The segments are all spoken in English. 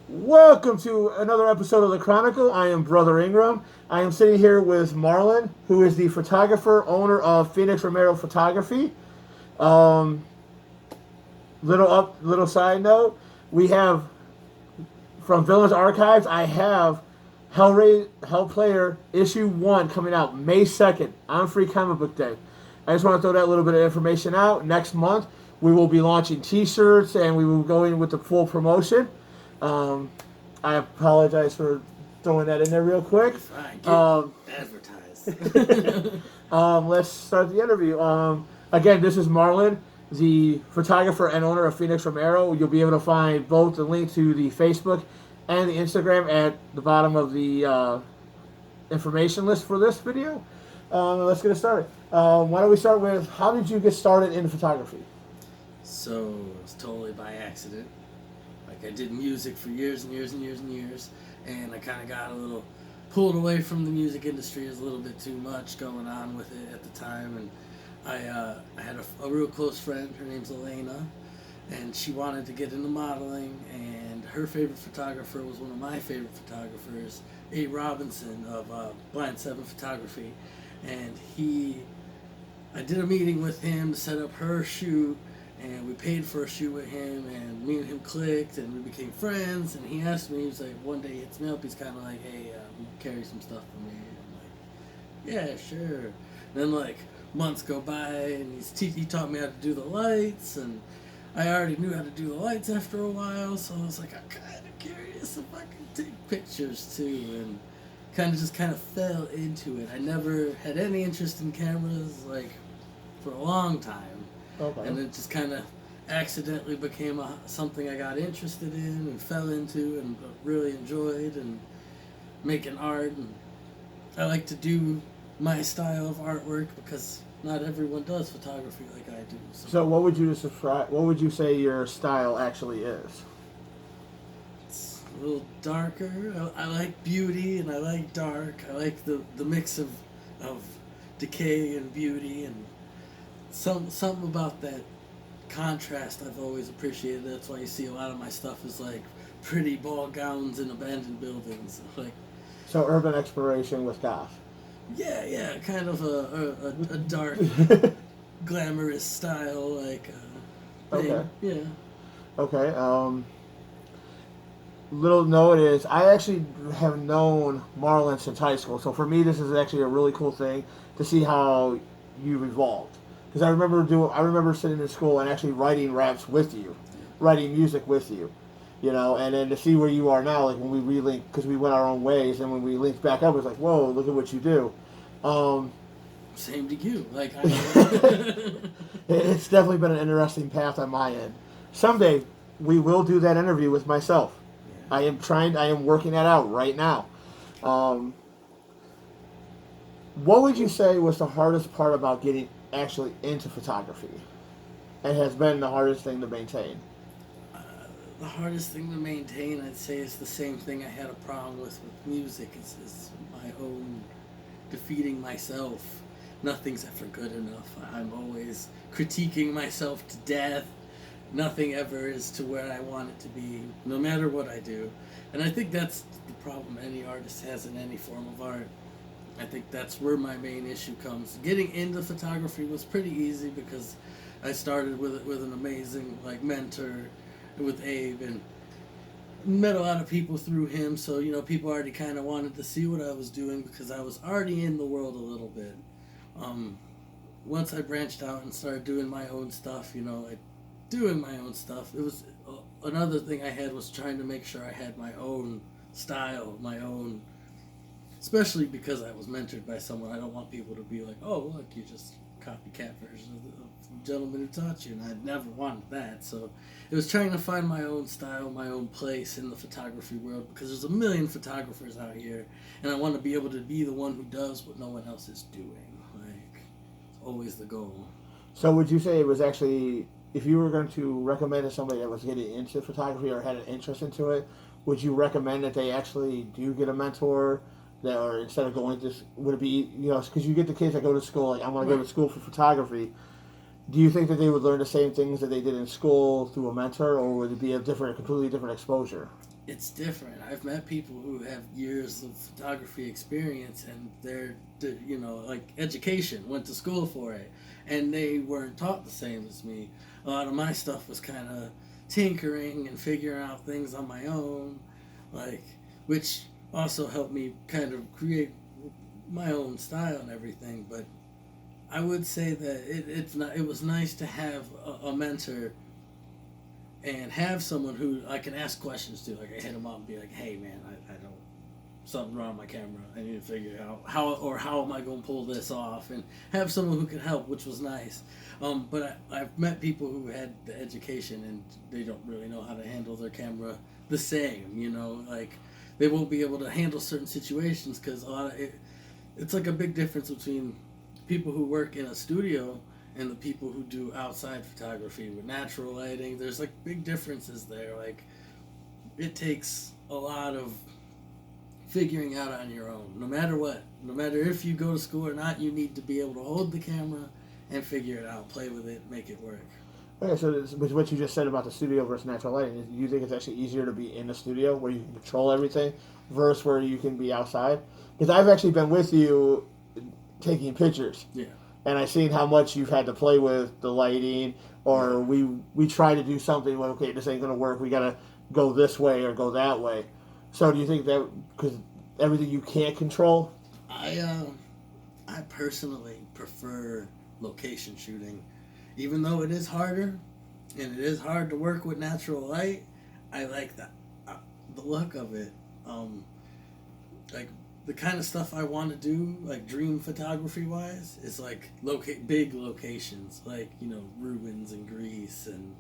Welcome to another episode of the Kranekel. I am Brother Ingram. I am sitting here with Marlon, who is the photographer, owner of Romero Photography. Um, little side note, we have from Villains Archives. I have Hellplayer issue 1 coming out May 2nd on Free Comic Book Day. I just want to throw that little bit of information out. Next month we will be launching T-shirts and we will go in with the full promotion. I apologize for throwing that in there real quick. Fine, advertise. Let's start the interview. Again, this is Marlon, the photographer and owner of Phoenix Romero. You'll be able to find both the link to the Facebook and the Instagram at the bottom of the information list for this video. Let's get it started. Why don't we start with, how did you get started in photography? So, it's totally by accident. Like, I did music for years and years and years and years, and I kind of got a little pulled away from the music industry. There's a little bit too much going on with it at the time, and I had a real close friend. Her name's Elena, and she wanted to get into modeling, and her favorite photographer was one of my favorite photographers, A. Robinson of Blind 7 Photography, and I did a meeting with him to set up her shoot, and we paid for a shoot with him, and me and him clicked, and we became friends, and he asked me, he was like, one day he hits me up, he's kind of like, hey, will you carry some stuff for me? And I'm like, yeah, sure. And then, like, months go by, and he taught me how to do the lights, and I already knew how to do the lights after a while, so I was like, I'm kind of curious if I can take pictures, too, and kind of fell into it. I never had any interest in cameras, like, for a long time. Okay. And it just kind of accidentally became something I got interested in and fell into and really enjoyed, and making art. And I like to do my style of artwork because not everyone does photography like I do. So what would you say your style actually is? It's a little darker. I like beauty and I like dark. I like the mix of decay and beauty, and something about that contrast I've always appreciated. That's why you see a lot of my stuff is like pretty ball gowns in abandoned buildings. Like, so urban exploration with goth. Yeah, kind of a dark, glamorous style, like. Okay. Yeah. Okay. Little note is, I actually have known Marlon since high school, so for me this is actually a really cool thing to see how you've evolved. Because I remember sitting in school and actually writing raps with you, writing music with you, and then to see where you are now, like when we relink, because we went our own ways, and when we linked back up, it was like, whoa, look at what you do. Same to you. Like, it's definitely been an interesting path on my end. Someday we will do that interview with myself. Yeah. I am working that out right now. What would you say was the hardest part about getting actually into photography, and has been the hardest thing to maintain? The hardest thing to maintain, I'd say, is the same thing I had a problem with music, is my own defeating myself. Nothing's ever good enough. I'm always critiquing myself to death. Nothing ever is to where I want it to be, no matter what I do. And I think that's the problem any artist has in any form of art. I think that's where my main issue comes. Getting into photography was pretty easy because I started with an amazing mentor with Abe, and met a lot of people through him. So people already kind of wanted to see what I was doing because I was already in the world a little bit. Once I branched out and started doing my own stuff, it was another thing I had was trying to make sure I had my own style, my own. Especially because I was mentored by someone. I don't want people to be like, oh, look, you just copycat version of the gentleman who taught you. And I never wanted that. So it was trying to find my own style, my own place in the photography world. Because there's a million photographers out here. And I want to be able to be the one who does what no one else is doing. Like, it's always the goal. So would you say it was actually, if you were going to recommend to somebody that was getting into photography or had an interest into it, would you recommend that they actually do get a mentor? Or instead of going to, would it be, because you get the kids that go to school, like, I want to go to school for photography. Do you think that they would learn the same things that they did in school through a mentor, or would it be a completely different exposure? it's different. I've met people who have years of photography experience, and like education, went to school for it, and they weren't taught the same as me. A lot of my stuff was kind of tinkering and figuring out things on my own, like, which also helped me kind of create my own style and everything. But I would say that it was nice to have a mentor and have someone who I can ask questions to. Like, I hit them up and be like, "Hey, man, I don't, something wrong with my camera. I need to figure out how am I going to pull this off?" And have someone who can help, which was nice. But I've met people who had the education and they don't really know how to handle their camera the same. Like, they won't be able to handle certain situations because it's like a big difference between people who work in a studio and the people who do outside photography with natural lighting. There's like big differences there. Like, it takes a lot of figuring out on your own. No matter what, no matter if you go to school or not, you need to be able to hold the camera and figure it out, play with it, make it work. Okay, so with what you just said about the studio versus natural lighting, do you think it's actually easier to be in the studio where you can control everything versus where you can be outside? Because I've actually been with you taking pictures. Yeah. And I've seen how much you've had to play with the lighting, or we try to do something, well, okay, this ain't going to work, we got to go this way or go that way. So do you think that, because everything you can't control? I personally prefer location shooting. Even though it is harder, and it is hard to work with natural light, I like the look of it. Like, the kind of stuff I want to do, like dream photography wise, is like big locations, like, Rubens in Greece and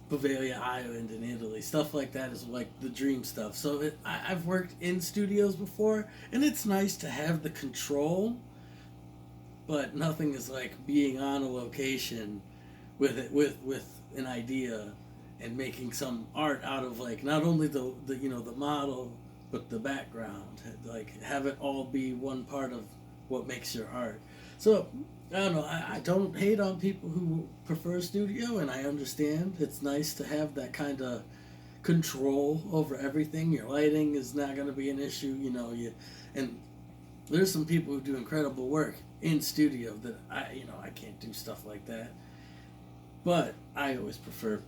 Poveglia Island in Italy. Stuff like that is like the dream stuff. So I've worked in studios before, and it's nice to have the control, but nothing is like being on a location with it with an idea and making some art out of, like, not only the model, but the background. Like, have it all be one part of what makes your art. So I don't know. I don't hate on people who prefer studio, and I understand. It's nice to have that kind of control over everything. Your lighting is not going to be an issue, and there's some people who do incredible work in studio that I can't do stuff like that. But I always prefer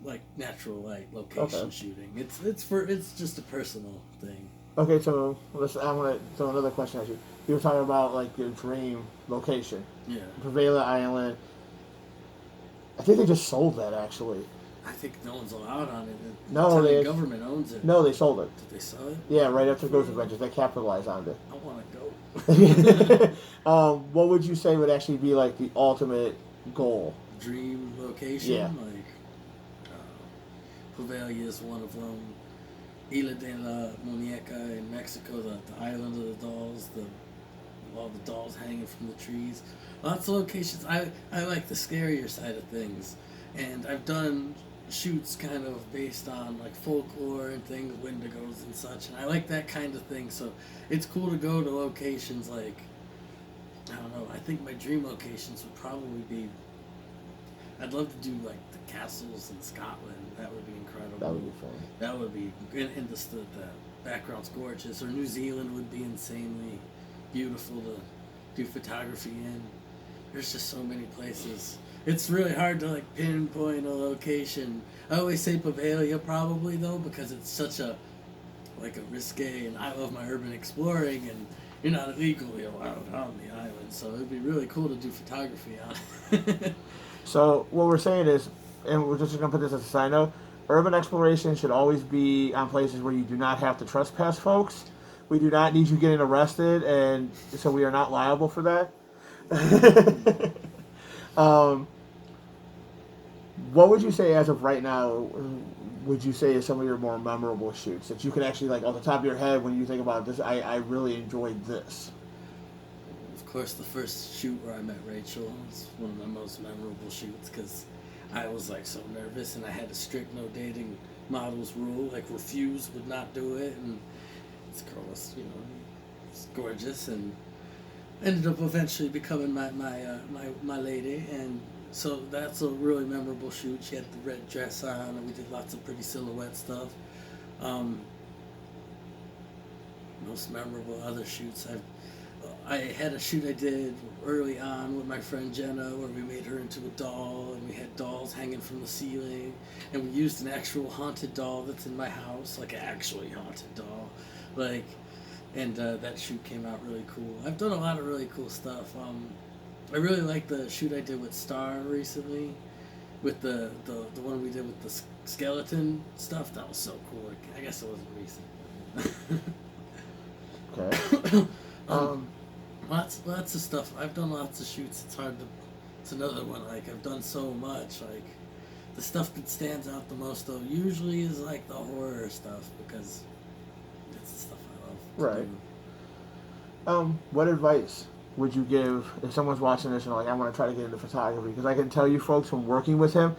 like natural light location shooting. It's just a personal thing. Okay, so so another question as you were talking about, like, your dream location. Yeah. Poveglia Island. I think they just sold that, actually. I think no one's allowed on it. No, the government owns it. No, they sold it. Did they sell it? Yeah, right after Ghost Adventures, they capitalized on it. I want to go. What would you say would actually be like the ultimate goal? Dream location? Yeah. Like, Poveglia is one of them. Isla de la Muñeca in Mexico, the island of the dolls, all the dolls hanging from the trees. Lots of locations. I like the scarier side of things. And I've done shoots kind of based on, like, folklore and things, Wendigos and such, and I like that kind of thing. So it's cool to go to locations like, I don't know, I think my dream locations would probably be, I'd love to do, like, the castles in Scotland. That would be incredible. That would be fun. That would be, and the background's gorgeous. Or New Zealand would be insanely beautiful to do photography in. There's just so many places. It's really hard to, like, pinpoint a location. I always say Poveglia probably, though, because it's such a risque, and I love my urban exploring, and you're not legally allowed on the island, so it'd be really cool to do photography on it. So what we're saying is, and we're just going to put this as a side note, urban exploration should always be on places where you do not have to trespass folks. We do not need you getting arrested, and so we are not liable for that. What would you say, as of right now, would you say is some of your more memorable shoots that you can actually, like, off the top of your head, when you think about this, I really enjoyed this? Of course, the first shoot where I met Rachel was one of my most memorable shoots, because I was, like, so nervous, and I had a strict no dating models rule, like, refuse, would not do it, and this girl was, was gorgeous, and ended up eventually becoming my lady, and so that's a really memorable shoot. She had the red dress on, and we did lots of pretty silhouette stuff. Um, Most memorable other shoots. I had a shoot I did early on with my friend Jenna where we made her into a doll and we had dolls hanging from the ceiling and we used an actual haunted doll that's in my house, like an actually haunted doll, like, and that shoot came out really cool. I've done a lot of really cool stuff. I really like the shoot I did with Star recently, with the one we did with the skeleton stuff. That was so cool. I guess it wasn't recent. Okay. Lots of stuff. I've done lots of shoots. It's hard to. It's another one. Like I've done so much. Like the stuff that stands out the most though usually is like the horror stuff because it's the stuff I love. Right. What advice would you give if someone's watching this and like I want to try to get into photography? Because I can tell you folks from working with him,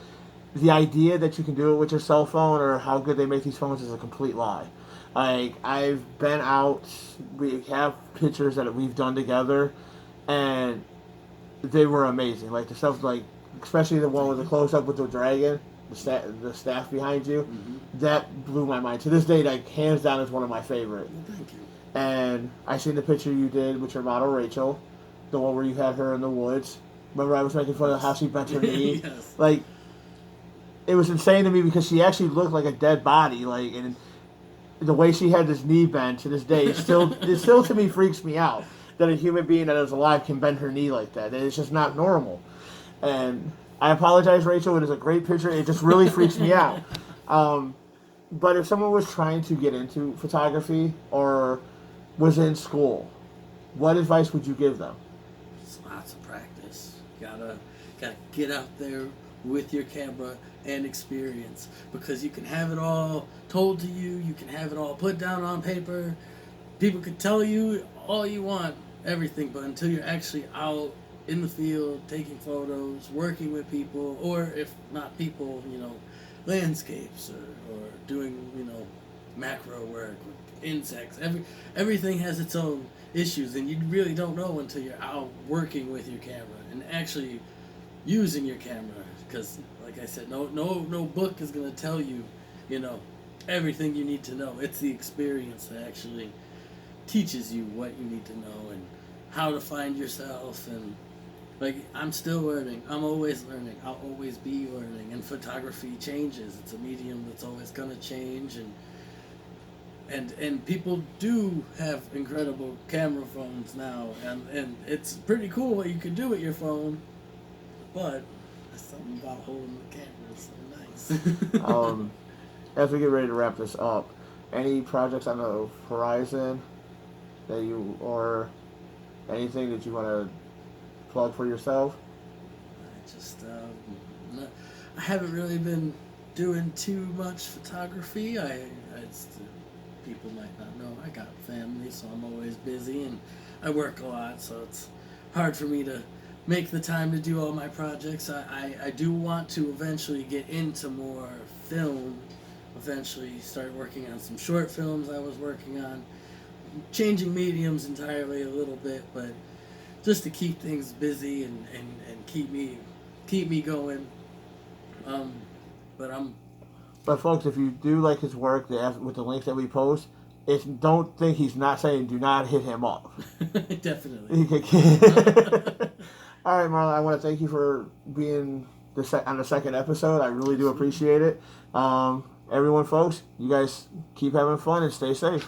the idea that you can do it with your cell phone or how good they make these phones is a complete lie. Like I've been out, we have pictures that we've done together, and they were amazing. Like the stuff, like especially the one with the close up with the dragon, the staff behind you, that blew my mind. To this day, like hands down, is one of my favorite. Well, thank you. And I seen the picture you did with your model Rachel, the one where you had her in the woods. Remember I was making fun of how she bent her knee. Yes. Like it was insane to me because she actually looked like a dead body. Like and the way she had this knee bent to this day, it still to me freaks me out that a human being that is alive can bend her knee like that. It's just not normal. And I apologize, Rachel. It is a great picture. It just really freaks me out. But if someone was trying to get into photography or was in school, what advice would you give them? It's lots of practice. Gotta get out there with your camera and experience because you can have it all told to you, you can have it all put down on paper, people can tell you all you want, everything, but until you're actually out in the field taking photos, working with people, or if not people, landscapes or doing macro work with insects, everything has its own issues and you really don't know until you're out working with your camera and actually using your camera. Because, like I said, no book is going to tell you, everything you need to know. It's the experience that actually teaches you what you need to know and how to find yourself. And, like, I'm still learning. I'm always learning. I'll always be learning. And photography changes. It's a medium that's always going to change. And people do have incredible camera phones now. And it's pretty cool what you can do with your phone. But something about holding the camera is so nice. As we get ready to wrap this up, any projects on the horizon that or anything that you want to plug for yourself? I haven't really been doing too much photography. People might not know I got family, so I'm always busy and I work a lot, so it's hard for me to make the time to do all my projects. I do want to eventually get into more film, eventually start working on some short films I was working on, changing mediums entirely a little bit, but just to keep things busy and keep me going. But folks, if you do like his work with the links that we post, don't think he's not saying do not hit him up. Definitely. All right, Marlon, I want to thank you for being on the second episode. I really do appreciate it. Everyone, folks, you guys keep having fun and stay safe.